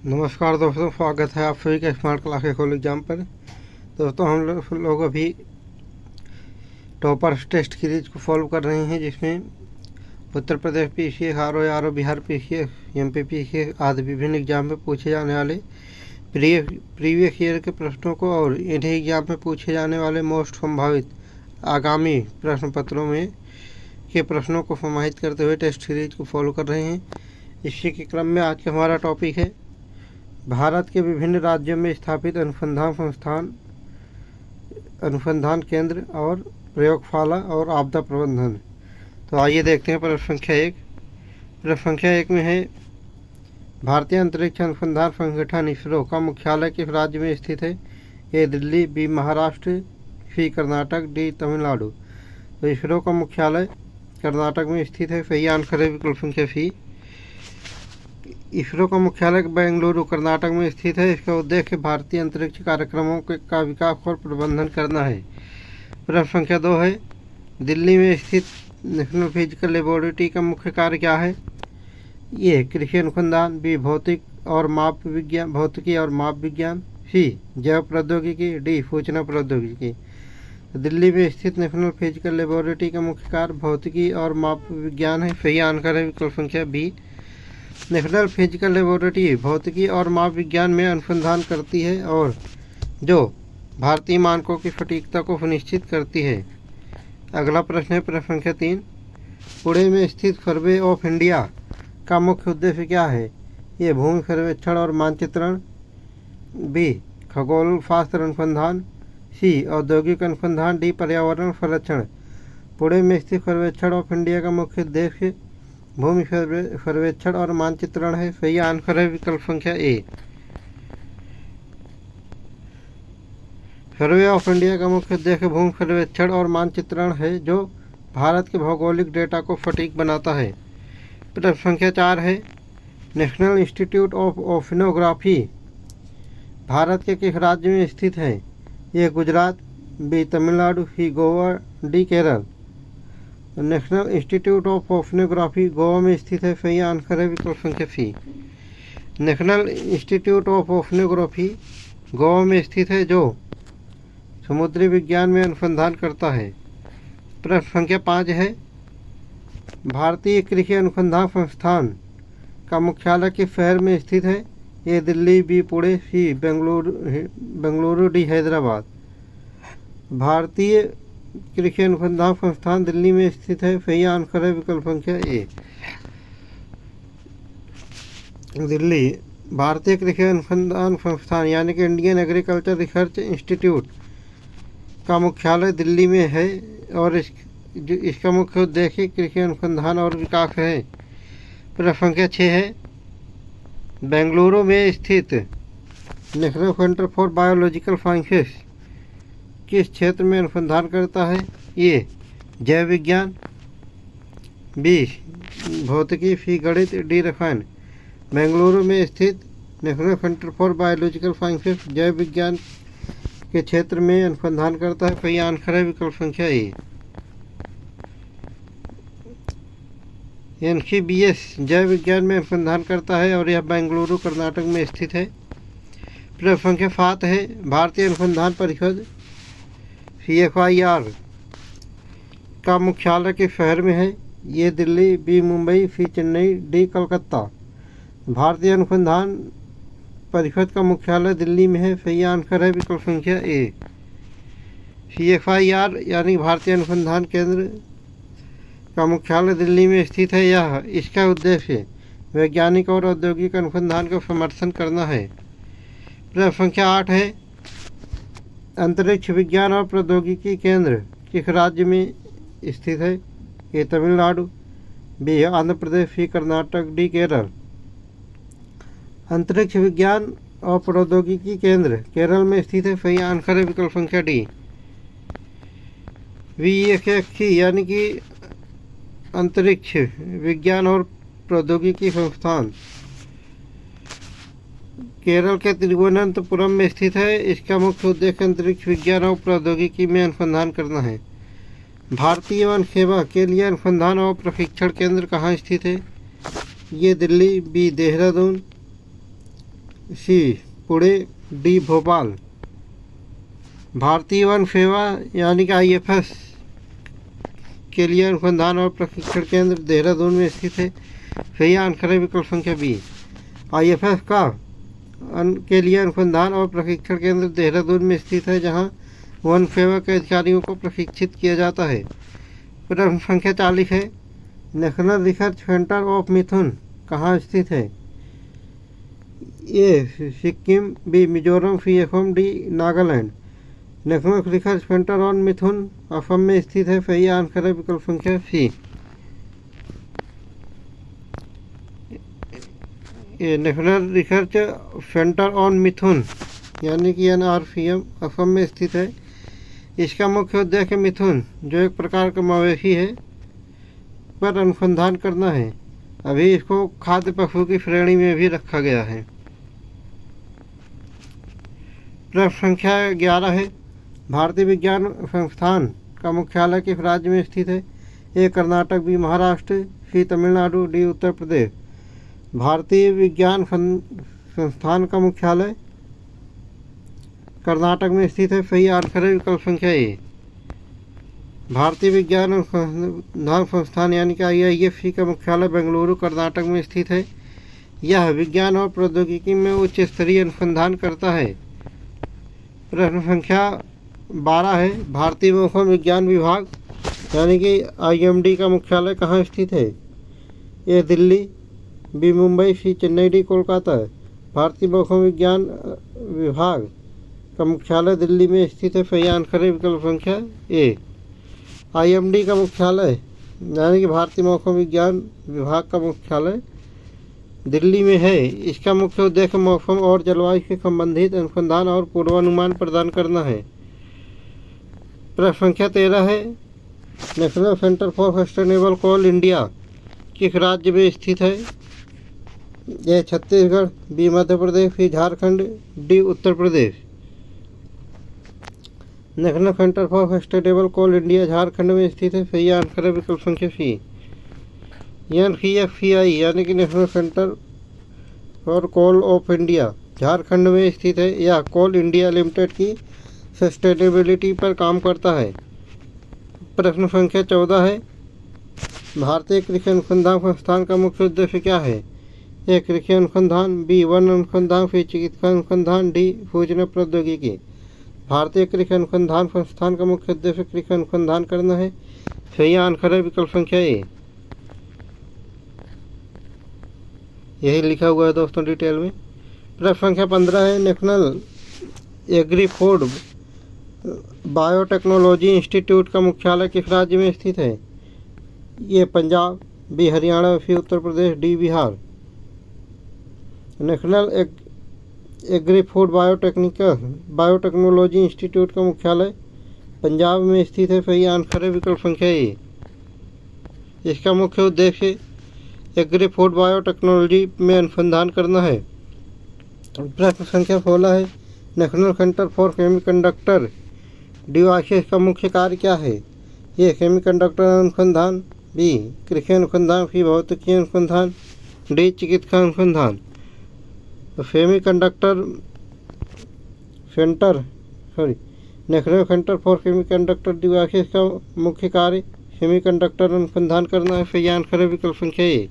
नमस्कार दोस्तों, स्वागत है आप सभी का स्मार्ट क्लास के कॉल एग्जाम पर। दोस्तों, हम लोग अभी टॉपर्स टेस्ट सीरीज को फॉलो कर रहे हैं, जिसमें Uttar Pradesh PCS, RO Bihar PCS, MP PCS आदि विभिन्न एग्जाम में पूछे जाने वाले प्रीवियस ईयर के प्रश्नों को और इन्हीं एग्जाम में पूछे जाने वाले मोस्ट संभावित आगामी प्रश्न पत्रों में के प्रश्नों को समाहित करते हुए टेस्ट सीरीज को फॉलो कर रहे हैं। इसी के क्रम में आज का हमारा टॉपिक है भारत के विभिन्न राज्यों में स्थापित अनुसंधान केंद्र और प्रयोगशाला और आपदा प्रबंधन। तो आइए देखते हैं प्रश्न संख्या एक। प्रश्न संख्या एक में है, भारतीय अंतरिक्ष अनुसंधान संगठन इसरो का मुख्यालय किस राज्य में स्थित है? ए दिल्ली, बी महाराष्ट्र, सी कर्नाटक, डी तमिलनाडु। तो इसरो का मुख्यालय कर्नाटक में स्थित है। सही आंसर है विकल्प संख्या सी। इसरो का मुख्यालय बेंगलुरु कर्नाटक में स्थित है। इसका उद्देश्य भारतीय अंतरिक्ष कार्यक्रमों का विकास और प्रबंधन करना है। प्रश्न संख्या 2 है, दिल्ली में स्थित नेशनल फिजिकल लेबोरेटरी का मुख्य कार्य क्या है? ये कृषि अनुसंधान, बी भौतिकी और माप विज्ञान, सी जैव प्रौद्योगिकी, डी सूचना प्रौद्योगिकी। दिल्ली में स्थित नेशनल फिजिकल लेबोरेटरी का मुख्य कार्य भौतिकी और माप विज्ञान है। सही आंसर है विकल्प संख्या बी। नेशनल फिजिकल लेबोरेटरी भौतिकी और माप विज्ञान में अनुसंधान करती है और जो भारतीय मानकों की सटीकता को सुनिश्चित करती है। अगला प्रश्न है प्रश्न संख्या 3, पुणे में स्थित सर्वे ऑफ इंडिया का मुख्य उद्देश्य क्या है? ये भूमि सर्वेक्षण और मानचित्रण, बी खगोल शास्त्र अनुसंधान, सी औद्योगिक अनुसंधान, डी पर्यावरण संरक्षण। पुणे में स्थित सर्वेक्षण ऑफ इंडिया का मुख्य उद्देश्य भूमि सर्वेक्षण और मानचित्रण है। सही आंसर है विकल्प संख्या ए। सर्वे ऑफ इंडिया का मुख्य उद्देश्य भूमि सर्वेक्षण और मानचित्रण है, जो भारत के भौगोलिक डेटा को सटीक बनाता है। प्रश्न संख्या 4 है, National Institute of Oceanography Bharat के किस राज्य में स्थित है? A Gujarat, B Tamil Nadu, C Goa, D Kerala. National Institute of Oceanography Goa में स्थित है। सही आंसर है विकल्प संख्या C. National Institute of Oceanography Goa में स्थित है, जो समुद्री विज्ञान में अनुसंधान करता है। प्रश्न संख्या 5 है, भारतीय कृषि अनुसंधान संस्थान का मुख्यालय किस शहर में स्थित है? ए दिल्ली, बी पुणे, सी बेंगलुरु, डी हैदराबाद। भारतीय कृषि अनुसंधान संस्थान दिल्ली में स्थित है। सही आंसर है विकल्प संख्या ए। दिल्ली भारतीय कृषि अनुसंधान संस्थान यानी कि इंडियन एग्रीकल्चर रिसर्च इंस्टीट्यूट का मुख्यालय दिल्ली में है और इसका मुख्य उद्देश्य कृषि अनुसंधान और विकास है। प्रश्न संख्या 6 है, बेंगलुरु में स्थित national centre for biological sciences किस क्षेत्र में अनुसंधान करता है? ये जैव विज्ञान, बी भौतिकी, सी गणित, डी रसायन। बेंगलुरु में स्थित national centre for biological sciences जैव विज्ञान के क्षेत्र में अनुसंधान करता है। सही आंसर है विकल्प संख्या ए। NCBS जैव विज्ञान में अनुसंधान करता है और यह बेंगलुरु कर्नाटक में स्थित है। प्रश्न संख्या 7 है, भारतीय अनुसंधान परिषद CFIR का मुख्यालय किस शहर में है? A Delhi, B Mumbai, C Chennai, D Calcutta. भारतीय अनुसंधान परिषद का मुख्यालय दिल्ली में है। सही आंसर है विकल्प संख्या ए। CFIR यानी भारतीय अनुसंधान केंद्र का मुख्यालय दिल्ली में स्थित है। इसका उद्देश्य वैज्ञानिक और औद्योगिक अनुसंधान का समर्थन करना है। प्रश्न संख्या 8 है, अंतरिक्ष विज्ञान और प्रौद्योगिकी केंद्र किस राज्य में स्थित है? ए तमिलनाडु, बी आंध्र प्रदेश, सी कर्नाटक, डी केरल। अंतरिक्ष विज्ञान और प्रौद्योगिकी केंद्र केरल में स्थित है। सही आंसर है विकल्प संख्या डी। VSSC यानी कि अंतरिक्ष विज्ञान और प्रौद्योगिकी संस्थान केरल के तिरुवनंतपुरम में स्थित है। इसका मुख्य उद्देश्य अंतरिक्ष विज्ञान और प्रौद्योगिकी में अनुसंधान करना है। भारतीय वन सेवा के लिए अनुसंधान और प्रशिक्षण केंद्र कहाँ स्थित है? A Delhi, B Dehradun, C Pune, D Bhopal. भारतीय वन सेवा यानी कि IFS के लिए अनुसंधान और प्रशिक्षण केंद्र देहरादून में स्थित है। सही आंसर है विकल्प संख्या बी। IFS का के लिए अनुसंधान और प्रशिक्षण केंद्र देहरादून में स्थित है, जहां वन सेवा के अधिकारियों को प्रशिक्षित किया जाता है। प्रश्न संख्या 40 है, national research Centre of mithun कहाँ स्थित है? A Sikkim, B Mizoram, C Assam, D Nagaland. National research centre on mithun Assam में स्थित है। सही आंसर है विकल्प संख्या C. National research centre on mithun यानी कि NRCM असम में स्थित है। इसका मुख्य उद्देश्य मिथुन, जो एक प्रकार का मवेशी है, पर अनुसंधान करना है। अभी इसको खाद्य पशु की श्रेणी में भी रखा गया है। प्रश्न संख्या 11 है, भारतीय विज्ञान संस्थान का मुख्यालय किस राज्य में स्थित है? ए Karnataka, B Maharashtra, C Tamil Nadu, D Uttar प्रदेश। भारतीय विज्ञान संस्थान का मुख्यालय कर्नाटक में स्थित है। सही आंसर है विकल्प संख्या ए। भारतीय विज्ञान अनुसंधान संस्थान यानी कि IISc का मुख्यालय बेंगलुरु कर्नाटक में स्थित है। यह विज्ञान और प्रौद्योगिकी में उच्च स्तरीय अनुसंधान करता है। प्रश्न संख्या 12 है, भारतीय मौसम विज्ञान विभाग यानी कि IMD का मुख्यालय कहाँ स्थित है? ए दिल्ली, बी मुंबई, सी चेन्नई, डी कोलकाता। भारतीय मौसम विज्ञान विभाग का मुख्यालय दिल्ली में स्थित है। सही आंसर है विकल्प संख्या ए। IMD का मुख्यालय यानी कि भारतीय मौसम विज्ञान विभाग का मुख्यालय दिल्ली में है। इसका मुख्य उद्देश्य मौसम और जलवायु से संबंधित अनुसंधान और पूर्वानुमान प्रदान करना है। प्रश्न संख्या 13 है, national centre for Sustainable Coal India किस राज्य में स्थित है? A Chhattisgarh, B Madhya Pradesh, C Jharkhand, D Uttar Pradesh. National centre for Sustainable Coal India Jharkhand में स्थित है। सही आंसर है विकल्प संख्या सी। NCFCI यानी कि national centre for coal of India Jharkhand में स्थित है। यह कोल इंडिया लिमिटेड की सस्टेनेबिलिटी पर काम करता है। प्रश्न संख्या 14 है, भारतीय कृषि अनुसंधान संस्थान का मुख्य उद्देश्य क्या है? ए कृषि अनुसंधान, बी वन अनुसंधान, सी चिकित्सा अनुसंधान, डी सूचना प्रौद्योगिकी। भारतीय कृषि अनुसंधान संस्थान का मुख्य उद्देश्य कृषि अनुसंधान करना है। सही आंसर है विकल्प संख्या ए। यही लिखा हुआ है दोस्तों डिटेल में। प्रश्न संख्या 15 है, National Agri Food Biotechnology Institute का मुख्यालय किस राज्य में स्थित है? A Punjab, B Haryana, C Uttar Pradesh, D Bihar. National Agri Food Biotechnology Institute का मुख्यालय पंजाब में स्थित है। सही आंसर है विकल्प संख्या ए। इसका मुख्य उद्देश्य एग्री फूड बायोटेक्नोलॉजी में अनुसंधान करना है। प्रश्न संख्या 16 है, national centre for semiconductor devices का मुख्य कार्य क्या है? ये सेमीकंडक्टर अनुसंधान, बी कृषि अनुसंधान, सी भौतिकी अनुसंधान, डी चिकित्सा अनुसंधान। तो national centre for semiconductor devices का मुख्य कार्य सेमीकंडक्टर अनुसंधान करना है। सही आंसर है विकल्प संख्या ए।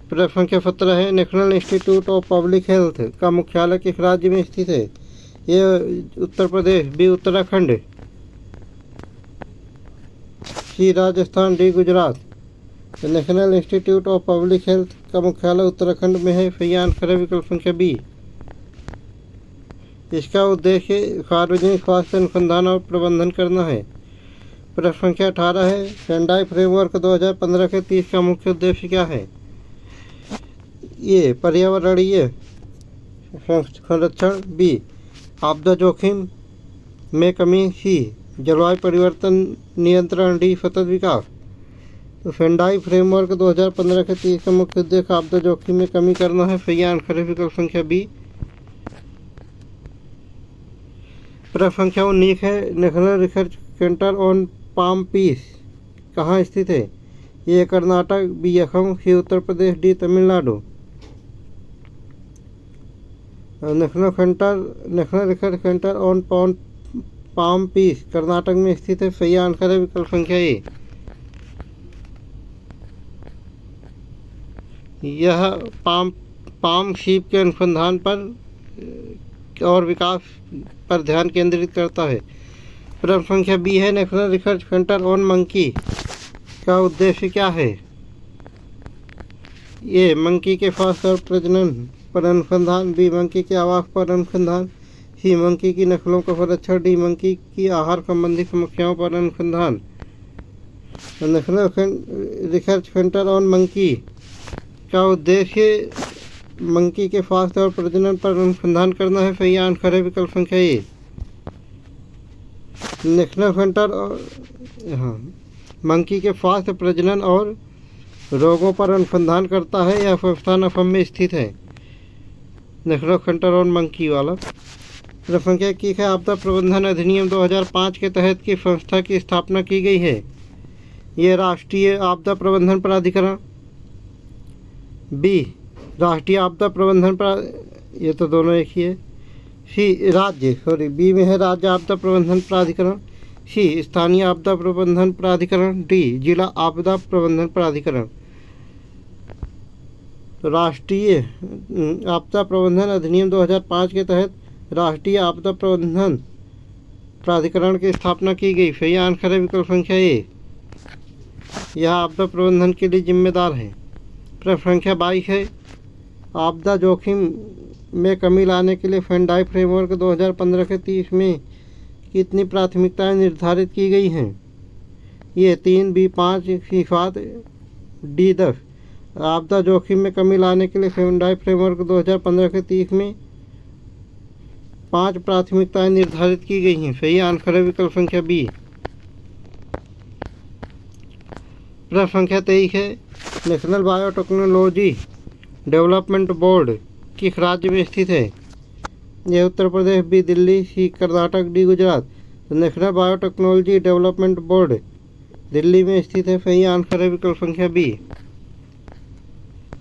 प्रश्न संख्या 17 है, National Institute of Public Health का मुख्यालय किस राज्य में स्थित है? A Uttar Pradesh, B Uttarakhand, C Rajasthan, D Gujarat. National Institute of Public Health का मुख्यालय उत्तराखंड में है। सही आंसर है विकल्प संख्या बी। इसका उद्देश्य सार्वजनिक स्वास्थ्य अनुसंधान और प्रबंधन करना है। प्रश्न संख्या 18 है, सेंडाई फ्रेमवर्क 2015 के 30 का मुख्य उद्देश्य क्या है? ये पर्यावरणीय संरक्षण, बी आपदा जोखिम में कमी, सी जलवायु परिवर्तन नियंत्रण, डी सतत विकास। तो सेंडाई फ्रेमवर्क 2015 के 30 का मुख्य उद्देश्य आपदा जोखिम में कमी करना है। सही आंसर है विकल्प संख्या बी। प्रश्न संख्या 19 है, national research centre on palm peace कहाँ स्थित है? A Karnataka, B Assam, C Uttar Pradesh, D Tamil Nadu. National research centre on palm peace Karnataka में स्थित है। सही आंसर है विकल्प संख्या ए। यह पाम शीप के अनुसंधान पर और विकास पर ध्यान केंद्रित करता है। प्रश्न संख्या बी है, national research centre on monkey का उद्देश्य क्या है? ए मंकी के स्वास्थ्य और प्रजनन पर अनुसंधान, बी मंकी के आवास पर अनुसंधान, सी मंकी की नस्लों का संरक्षण, डी मंकी की आहार संबंधी समस्याओं पर अनुसंधान। National research centre on monkey का उद्देश्य मंकी के स्वास्थ्य और प्रजनन पर अनुसंधान करना है। सही आंसर है विकल्प संख्या ए। नेशनल सेंटर मंकी के स्वास्थ्य, प्रजनन और रोगों पर अनुसंधान करता है। यह संस्थान असम में स्थित है। नेशनल सेंटर ऑन मंकी वाला। प्रश्न संख्या 21 है, आपदा प्रबंधन अधिनियम 2005 के तहत किस संस्था की स्थापना की गई है? ये राष्ट्रीय आपदा प्रबंधन प्राधिकरण, बी राष्ट्रीय आपदा प्रबंधन ये तो दोनों एक ही है, बी में है राज्य आपदा प्रबंधन प्राधिकरण, सी स्थानीय आपदा प्रबंधन प्राधिकरण, डी जिला आपदा प्रबंधन प्राधिकरण। तो राष्ट्रीय आपदा प्रबंधन अधिनियम 2005 के तहत राष्ट्रीय आपदा प्रबंधन प्राधिकरण की स्थापना की गई। सही आंसर है विकल्प संख्या ए। यह आपदा प्रबंधन के लिए जिम्मेदार है। प्रश्न संख्या 22 है, आपदा जोखिम में कमी लाने के लिए सेंडाई फ्रेमवर्क 2015 के 30 में कितनी प्राथमिकताएं निर्धारित की गई हैं? ये 3, बी 5, सी 7, डी 10। आपदा जोखिम में कमी लाने के लिए सेंडाई फ्रेमवर्क 2015 के 30 में 5 प्राथमिकताएं निर्धारित की गई हैं। सही आंसर है विकल्प संख्या बी। प्रश्न संख्या 23 है, नेशनल बायोटेक्नोलॉजी डेवलपमेंट बोर्ड किस राज्य में स्थित है? A Uttar Pradesh, B Delhi, C Karnataka, D Gujarat. National Biotechnology Development Board Delhi में स्थित है। सही आंसर है विकल्प संख्या बी।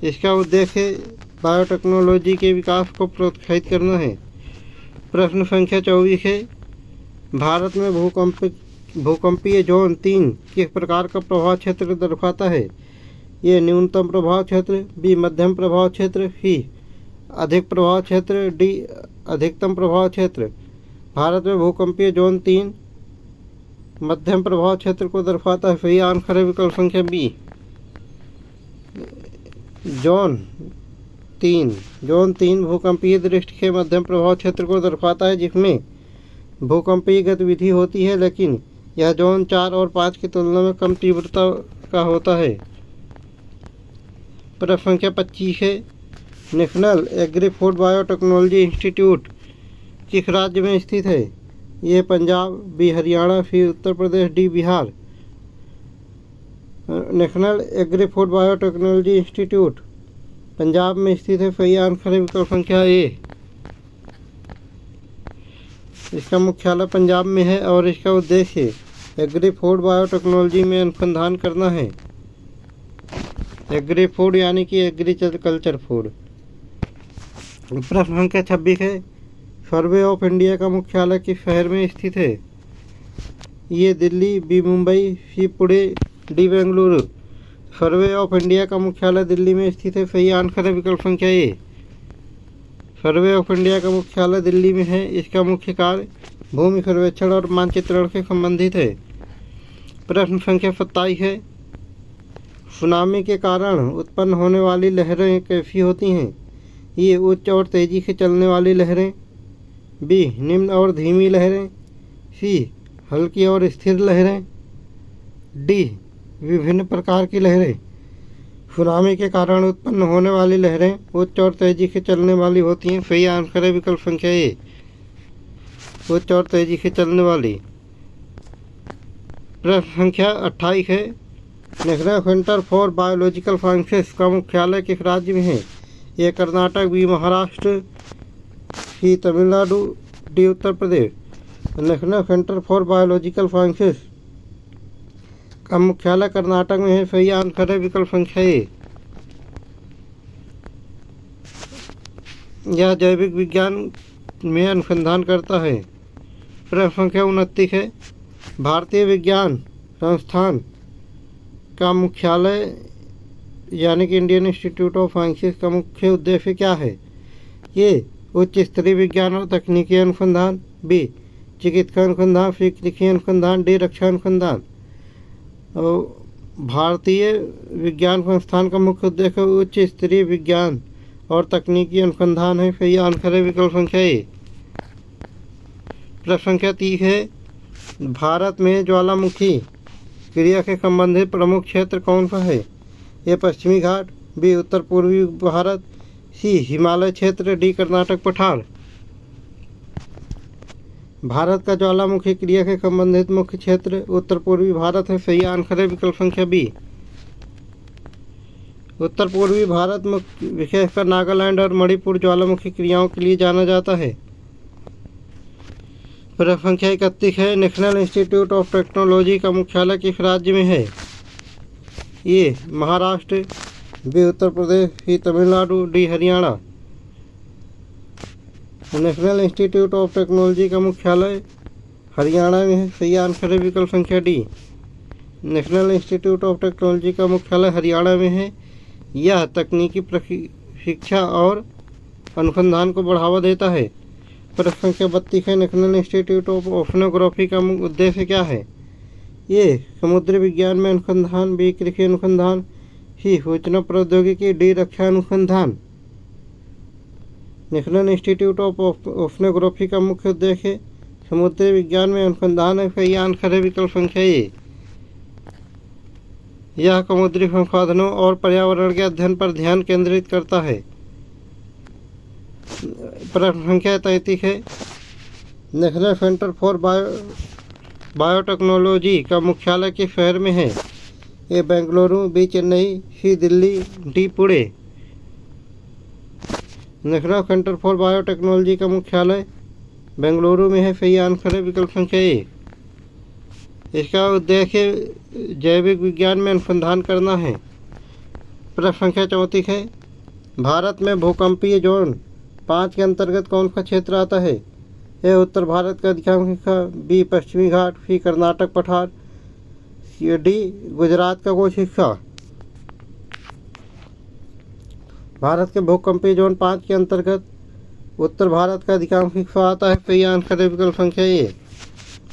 इसका उद्देश्य बायोटेक्नोलॉजी के विकास को प्रोत्साहित करना है। प्रश्न संख्या 24 है, भारत में भूकंपीय जोन 3 किस प्रकार का प्रभाव क्षेत्र दर्शाता है? ये न्यूनतम प्रभाव क्षेत्र, बी मध्यम प्रभाव क्षेत्र, सी अधिक प्रभाव क्षेत्र, डी अधिकतम प्रभाव क्षेत्र। भारत में भूकंपीय जोन 3 मध्यम प्रभाव क्षेत्र को दर्शाता है। सही आंसर है विकल्प संख्या बी। जोन 3 भूकंपीय दृष्टि के मध्यम प्रभाव क्षेत्र को दर्शाता है, जिसमें भूकंपीय गतिविधि होती है, लेकिन यह जोन 4 और 5 की तुलना में कम तीव्रता का होता है। प्रश्न संख्या 25 है, National Agri Food Biotechnology Institute किस राज्य में स्थित है? A Punjab, B Haryana, C Uttar Pradesh, D Bihar. National Agri Food Biotechnology Institute Punjab में स्थित है। सही आंसर है विकल्प संख्या ए। इसका मुख्यालय पंजाब में है और इसका उद्देश्य एग्री फूड बायोटेक्नोलॉजी में अनुसंधान करना है। एग्री फूड यानी कि एग्रीकल्चर फूड। प्रश्न संख्या 26 है, सर्वे ऑफ इंडिया का मुख्यालय किस शहर में स्थित है? A Delhi, B Mumbai, C Pune, D Bengaluru. Survey of India का मुख्यालय दिल्ली में स्थित है। सही आंसर है विकल्प संख्या ए। सर्वे ऑफ इंडिया का मुख्यालय दिल्ली में है। इसका मुख्य कार्य भूमि सर्वेक्षण और मानचित्रण से संबंधित है। प्रश्न संख्या 27 है, सुनामी के कारण उत्पन्न होने वाली लहरें कैसी होती हैं? ये उच्च और तेजी से चलने वाली लहरें, बी निम्न और धीमी लहरें, सी हल्की और स्थिर लहरें, डी विभिन्न प्रकार की लहरें। सुनामी के कारण उत्पन्न होने वाली लहरें उच्च और तेजी से चलने वाली होती हैं। सही आंसर है विकल्प संख्या ए, उच्च और तेजी से चलने वाली। प्रश्न संख्या 28 है, national centre for biological sciences का मुख्यालय किस राज्य में है? A Karnataka, B Maharashtra, C Tamil Nadu, D Uttar Pradesh. National centre for biological sciences का मुख्यालय कर्नाटक में है। सही आंसर है विकल्प संख्या ए। यह जैविक विज्ञान में अनुसंधान करता है। प्रश्न संख्या 29 है, भारतीय विज्ञान संस्थान का मुख्यालय यानी कि इंडियन इंस्टीट्यूट ऑफ साइंसेस का मुख्य उद्देश्य क्या है? ये उच्च स्तरीय विज्ञान और तकनीकी अनुसंधान, बी चिकित्सा अनुसंधान, सी कृषि अनुसंधान, डी रक्षा अनुसंधान। और भारतीय विज्ञान संस्थान का मुख्य उद्देश्य उच्च स्तरीय विज्ञान और तकनीकी अनुसंधान है। सही आंसर है विकल्प संख्या ए। प्रश्न संख्या 30 है, भारत में ज्वालामुखी क्रिया के संबंधित प्रमुख क्षेत्र कौन सा है? ए पश्चिमी घाट, बी उत्तर पूर्वी भारत, सी हिमालय क्षेत्र, डी कर्नाटक पठार। भारत का ज्वालामुखी क्रिया के संबंधित मुख्य क्षेत्र उत्तर पूर्वी भारत है। सही आंसर है विकल्प संख्या बी। उत्तर पूर्वी भारत विशेषकर नागालैंड और मणिपुर ज्वालामुखी क्रियाओं के लिए जाना जाता है। प्रश्न संख्या 31 है, नेशनल इंस्टीट्यूट ऑफ टेक्नोलॉजी का मुख्यालय किस राज्य में है? A Maharashtra, B Uttar Pradesh, C Tamil Nadu, D Haryana. National Institute of technology का मुख्यालय हरियाणा में है। सही आंसर है विकल्प संख्या D. National Institute of technology का मुख्यालय हरियाणा में है। यह तकनीकी शिक्षा और अनुसंधान को बढ़ावा देता है। प्रश्न संख्या 32 है, नेशनल इंस्टीट्यूट ऑफ ओशनोग्राफी का उद्देश्य क्या है? ये समुद्री विज्ञान में अनुसंधान, बी कृषि अनुसंधान, सी सूचना प्रौद्योगिकी, डी रक्षा अनुसंधान। नेशनल इंस्टीट्यूट ऑफ ओशनोग्राफी का मुख्य उद्देश्य समुद्री विज्ञान में अनुसंधान है। सही आंसर है विकल्प संख्या ए। यह समुद्री संसाधनों और पर्यावरण के अध्ययन पर ध्यान केंद्रित करता है। प्रश्न संख्या 33 है, नेशनल सेंटर फॉर बायोटेक्नोलॉजी का मुख्यालय किस शहर में है? A Bengaluru, B Chennai, C Delhi, D Pune. National centre for Biotechnology का मुख्यालय बेंगलुरु में है। सही आंसर है विकल्प संख्या ए। इसका उद्देश्य जैविक विज्ञान में अनुसंधान करना है। प्रश्न संख्या 34 है, भारत में भूकंपीय जोन 5 के अंतर्गत कौन सा क्षेत्र आता है? ए उत्तर भारत का अधिकांश हिस्सा, बी पश्चिमी घाट, सी कर्नाटक पठार, डी गुजरात का कुछ हिस्सा। भारत के भूकंपीय जोन 5 के अंतर्गत उत्तर भारत का अधिकांश हिस्सा आता है। सही आंसर है विकल्प संख्या ए।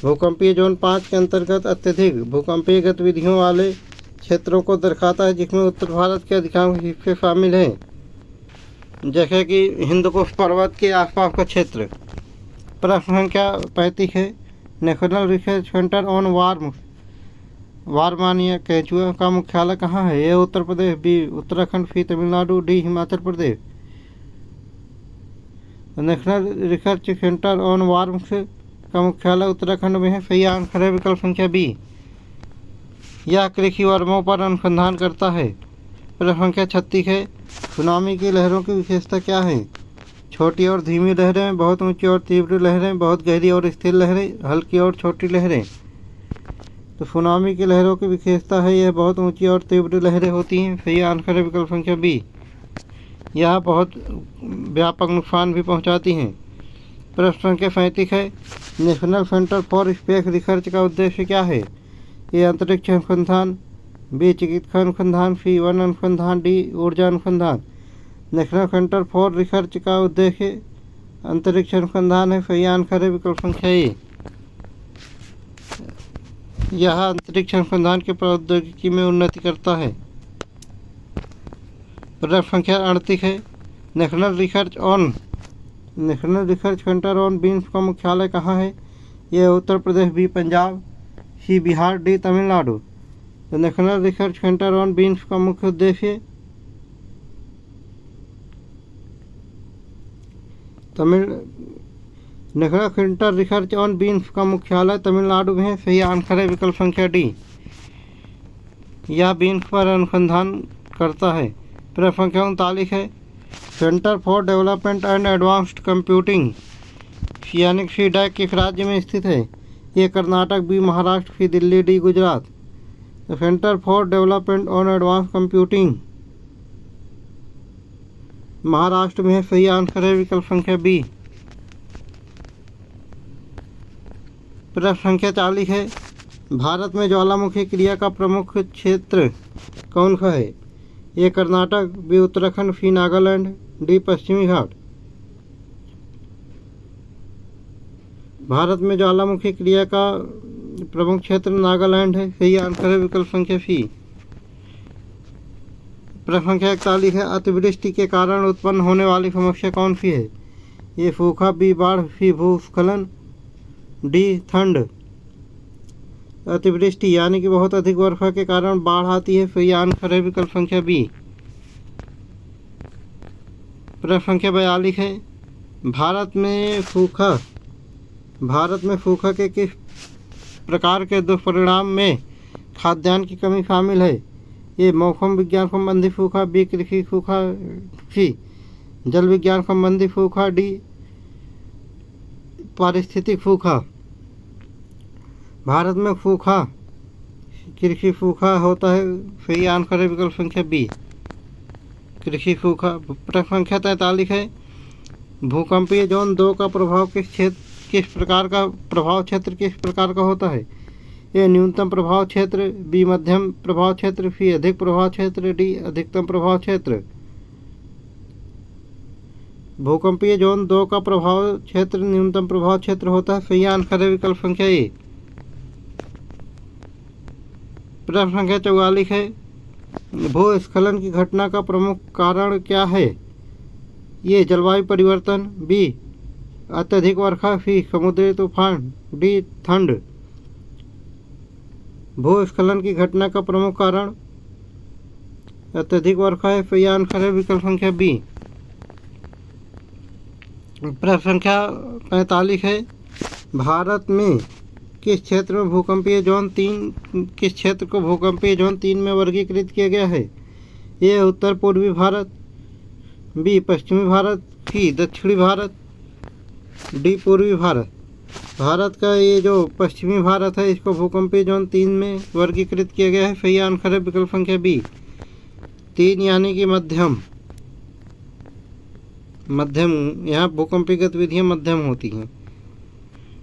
भूकंपीय जोन 5 के अंतर्गत अत्यधिक भूकंपीय गतिविधियों वाले क्षेत्रों को दर्शाता है, जिसमें उत्तर भारत के अधिकांश हिस्से शामिल हैं, जैसे कि हिंदकुश पर्वत के आसपास का क्षेत्र। प्रश्न संख्या 35 है, नेशनल रिसर्च सेंटर ऑन वार्मानिया केंचुआ का मुख्यालय कहाँ है? A Uttar Pradesh, B Uttarakhand, C Tamil Nadu, D Himachal Pradesh. National research centre on worms का मुख्यालय उत्तराखंड में है। सही आंसर है विकल्प संख्या बी। यह कृषि वर्मों पर अनुसंधान करता है। प्रश्न संख्या 36 है, सुनामी की लहरों की विशेषता क्या है? छोटी और धीमी लहरें, बहुत ऊंची और तीव्र लहरें, बहुत गहरी और स्थिर लहरें, हल्की और छोटी लहरें। तो सुनामी की लहरों की विशेषता है यह बहुत ऊंची और तीव्र लहरें होती हैं। सही आंसर है विकल्प संख्या बी। यह बहुत व्यापक नुकसान भी पहुंचाती हैं। प्रश्न संख्या 37 है, national centre for space research का उद्देश्य क्या है? ए अंतरिक्ष अनुसंधान, बी चिकित्सा अनुसंधान, सी वन अनुसंधान, डी ऊर्जा अनुसंधान। नेशनल सेंटर फॉर रिसर्च का उद्देश्य अंतरिक्ष अनुसंधान है। सही आंसर है विकल्प संख्या ए। यह अंतरिक्ष अनुसंधान के प्रौद्योगिकी में उन्नति करता है। प्रश्न संख्या 38 है, national research centre on beans का मुख्यालय कहाँ है? A Uttar Pradesh, B Punjab, C Bihar, D Tamil Nadu. तो national research centre on beans का मुख्य उद्देश्य national centre research on beans का मुख्यालय तमिलनाडु में है। सही आंसर है विकल्प संख्या डी। यह बीन्स पर अनुसंधान करता है। प्रश्न संख्या 39 है, centre for development and advanced computing यानी सीडैक किस राज्य में स्थित है? A Karnataka, B Maharashtra, C Delhi, D Gujarat. तो centre for development on advance computing Maharashtra में है। सही आंसर है विकल्प संख्या बी। प्रश्न संख्या 40 है, भारत में ज्वालामुखी क्रिया का प्रमुख क्षेत्र कौन सा है? ए कर्नाटक, बी उत्तराखंड, सी नागालैंड, डी पश्चिमी घाट। भारत में ज्वालामुखी क्रिया का प्रमुख क्षेत्र नागालैंड है। सही आंसर है विकल्प संख्या सी। प्रश्न संख्या 41 है, अतिवृष्टि के कारण उत्पन्न होने वाली समस्या कौन सी है? ए सूखा, बी बाढ़, सी भूस्खलन, डी ठंड। अतिवृष्टि यानी कि बहुत अधिक वर्षा के कारण बाढ़ आती है। सही आंसर है विकल्प संख्या बी। प्रश्न संख्या 42 है, भारत में सूखा के किस प्रकार के दुष्परिणाम में खाद्यान्न की कमी शामिल है? ये मौसम विज्ञान संबंधी सूखा, बी कृषि सूखा, सी जल विज्ञान संबंधी सूखा, डी पारिस्थितिक सूखा। भारत में सूखा कृषि सूखा होता है। सही आंसर है विकल्प संख्या बी, कृषि सूखा। प्रश्न संख्या 43 है, भूकंपीय जोन 2 का प्रभाव किस प्रकार का होता है? ए न्यूनतम प्रभाव क्षेत्र, बी मध्यम प्रभाव क्षेत्र, सी अधिक प्रभाव क्षेत्र, डी अधिकतम प्रभाव क्षेत्र। भूकंपीय जोन 2 का प्रभाव क्षेत्र न्यूनतम प्रभाव क्षेत्र होता है। सही आंसर है विकल्प संख्या ए। प्रश्न संख्या 44 है, भूस्खलन की घटना का प्रमुख कारण क्या है? ये जलवायु परिवर्तन, बी अत्यधिक वर्षा, सी समुद्री तूफान, डी ठंड। भूस्खलन की घटना का प्रमुख कारण अत्यधिक वर्षा है। सही आंसर है विकल्प संख्या बी। प्रश्न संख्या 45 है, भारत में किस क्षेत्र को भूकंपीय जोन 3 में वर्गीकृत किया गया है? ए उत्तर पूर्वी भारत, बी पश्चिमी भारत, सी दक्षिणी भारत, डी पूर्वी भारत। भारत का ये जो पश्चिमी भारत है इसको भूकंपीय जोन 3 में वर्गीकृत किया गया है। सही आंसर है विकल्प संख्या बी, 3 यानी कि मध्यम। यहाँ भूकंपीय गतिविधियाँ मध्यम होती हैं।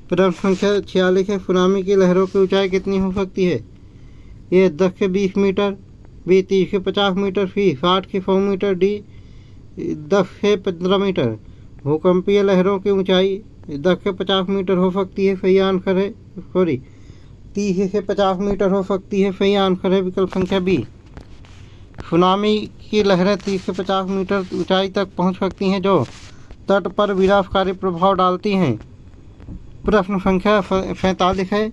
प्रश्न संख्या 46 है, सुनामी की लहरों की ऊंचाई कितनी हो सकती है? ये 10 से 20 मीटर, बी 30 से 50 मीटर, सी 60 से 100 मीटर, डी 10 से 15 मीटर। भूकंपीय लहरों की ऊंचाई 10 से 50 मीटर हो सकती है। सही आंसर है 30 से 50 मीटर हो सकती है। सही आंसर है विकल्प संख्या बी। सुनामी की लहरें 30 से 50 मीटर ऊंचाई तक पहुंच सकती हैं जो तट पर विनाशकारी प्रभाव डालती हैं। प्रश्न संख्या 47 है,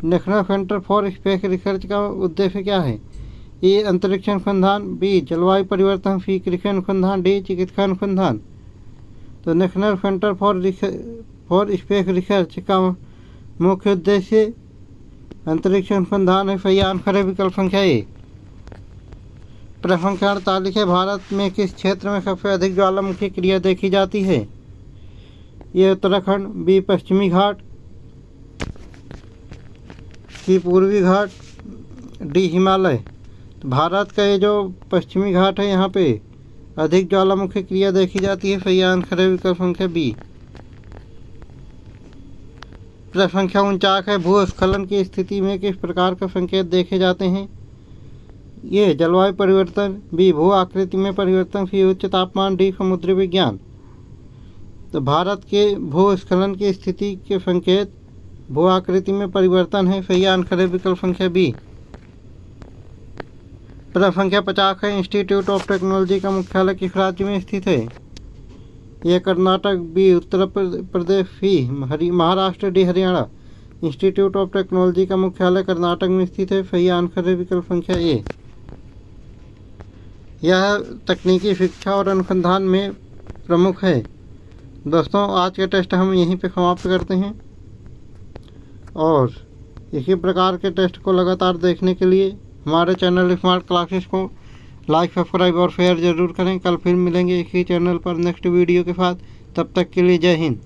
national centre for space research का उद्देश्य क्या है? ए अंतरिक्ष अनुसंधान, बी जलवायु परिवर्तन, सी कृषि अनुसंधान, डी चिकित्सा अनुसंधान। तो national centre for space research का मुख्य उद्देश्य अंतरिक्ष अनुसंधान है। सही आंसर है विकल्प संख्या ए। प्रश्न संख्या 48 है, भारत में किस क्षेत्र में सबसे अधिक ज्वालामुखी क्रिया देखी जाती है? ये उत्तराखंड, बी पश्चिमी घाट, सी पूर्वी घाट, डी हिमालय। तो भारत का ये जो पश्चिमी घाट है यहाँ पे अधिक ज्वालामुखी क्रिया देखी जाती है। सही आंसर है विकल्प संख्या बी। प्रश्न संख्या 49 है, भूस्खलन की स्थिति में किस प्रकार के संकेत देखे जाते हैं? ये जलवायु परिवर्तन, बी भू आकृति में परिवर्तन, सी उच्च तापमान, डी समुद्री विज्ञान। तो भारत के भूस्खलन की स्थिति के संकेत भू आकृति में परिवर्तन है। सही आंसर है विकल्प संख्या बी। प्रश्न संख्या 50 है, इंस्टीट्यूट ऑफ टेक्नोलॉजी का मुख्यालय किस राज्य में स्थित है? A Karnataka, B Uttar Pradesh, C Maharashtra, D Haryana. Institute of technology का मुख्यालय कर्नाटक में स्थित है। सही आंसर है विकल्प संख्या ए। यह तकनीकी शिक्षा और अनुसंधान में प्रमुख है। दोस्तों, आज के टेस्ट हम यहीं पे समाप्त करते हैं और इसी प्रकार के टेस्ट को लगातार देखने के लिए हमारे चैनल स्मार्ट क्लासेस को लाइक, सब्सक्राइब और शेयर ज़रूर करें। कल फिर मिलेंगे इसी चैनल पर नेक्स्ट वीडियो के साथ। तब तक के लिए जय हिंद।